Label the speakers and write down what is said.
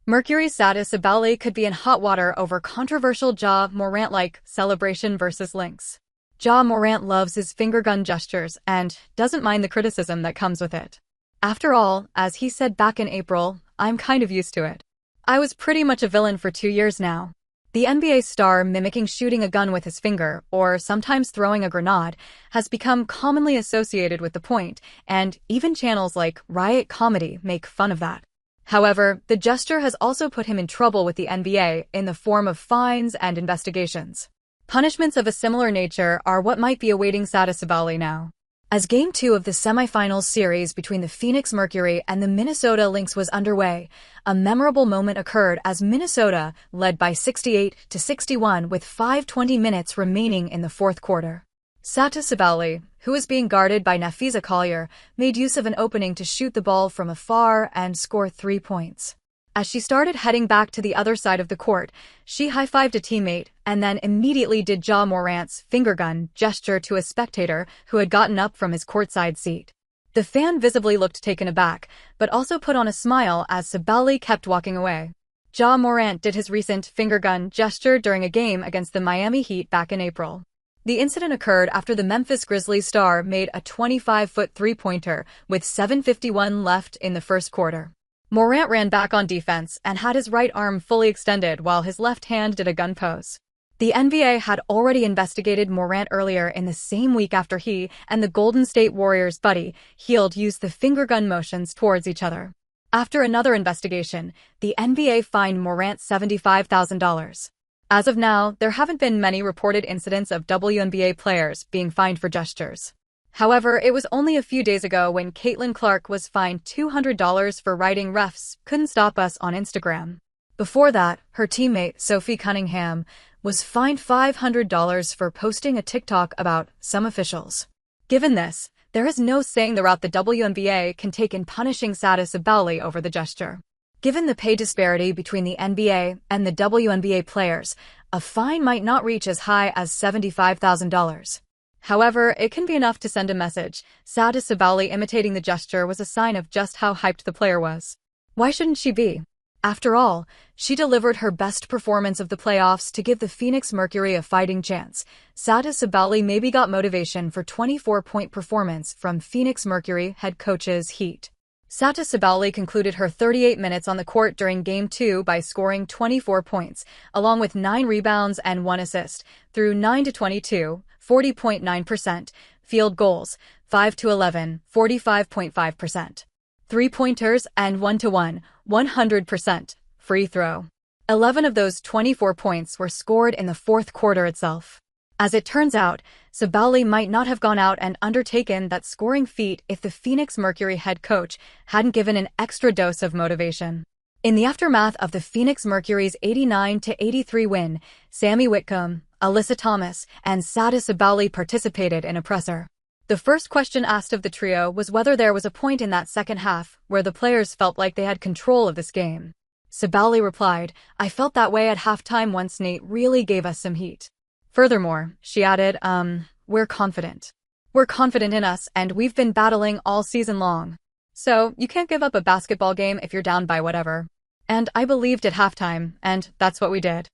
Speaker 1: Mercury's Satou Sabally could be in hot water over controversial Morant-like celebration versus Lynx. Morant loves his finger gun gestures and doesn't mind the criticism that comes with it. After all, as he said back in April, I'm kind of used to it. I was pretty much a villain for 2 years now. The NBA star mimicking shooting a gun with his finger, or sometimes throwing a grenade, has become commonly associated with the point, and even channels like Riot Comedy make fun of that. However, the gesture has also put him in trouble with the NBA in the form of fines and investigations. Punishments of a similar nature are what might be awaiting Satou Sabally now. As Game 2 of the semifinals series between the Phoenix Mercury and the Minnesota Lynx was underway, a memorable moment occurred as Minnesota led by 68-61 with 5:20 minutes remaining in the fourth quarter. Satou Sabally, who was being guarded by Nafisa Collier, made use of an opening to shoot the ball from afar and score 3 points. As she started heading back to the other side of the court, she high-fived a teammate and then immediately did Morant's finger gun gesture to a spectator who had gotten up from his courtside seat. The fan visibly looked taken aback, but also put on a smile as Sabally kept walking away. Morant did his recent finger gun gesture during a game against the Miami Heat back in April. The incident occurred after the Memphis Grizzlies star made a 25-foot three-pointer with 7:51 left in the first quarter. Morant ran back on defense and had his right arm fully extended while his left hand did a gun pose. The NBA had already investigated Morant earlier in the same week after he and the Golden State Warriors' Buddy Hield used the finger gun motions towards each other. After another investigation, the NBA fined Morant $75,000. As of now, there haven't been many reported incidents of WNBA players being fined for gestures. However, it was only a few days ago when Caitlin Clark was fined $200 for writing "Refs couldn't stop us" on Instagram. Before that, her teammate, Sophie Cunningham, was fined $500 for posting a TikTok about some officials. Given this, there is no saying the route the WNBA can take in punishing Satou Sabally over the gesture. Given the pay disparity between the NBA and the WNBA players, a fine might not reach as high as $75,000. However, it can be enough to send a message. Satou Sabally imitating the gesture was a sign of just how hyped the player was. Why shouldn't she be? After all, she delivered her best performance of the playoffs to give the Phoenix Mercury a fighting chance. Satou Sabally maybe got motivation for 24-point performance from Phoenix Mercury head coach's Heat. Satou Sabally concluded her 38 minutes on the court during Game 2 by scoring 24 points, along with 9 rebounds and 1 assist, through 9-22, 40.9%, field goals, 5-11, 45.5%, three-pointers, and 1-1, 100%, free throw. 11 of those 24 points were scored in the fourth quarter itself. As it turns out, Sabally might not have gone out and undertaken that scoring feat if the Phoenix Mercury head coach hadn't given an extra dose of motivation. In the aftermath of the Phoenix Mercury's 89-83 win, Sammy Whitcomb, Alyssa Thomas, and Satou Sabally participated in a presser. The first question asked of the trio was whether there was a point in that second half where the players felt like they had control of this game. Sabally replied, "I felt that way at halftime once Nate really gave us some heat." Furthermore, she added, we're confident. We're confident in us, and we've been battling all season long. So, you can't give up a basketball game if you're down by whatever. And I believed at halftime, and that's what we did.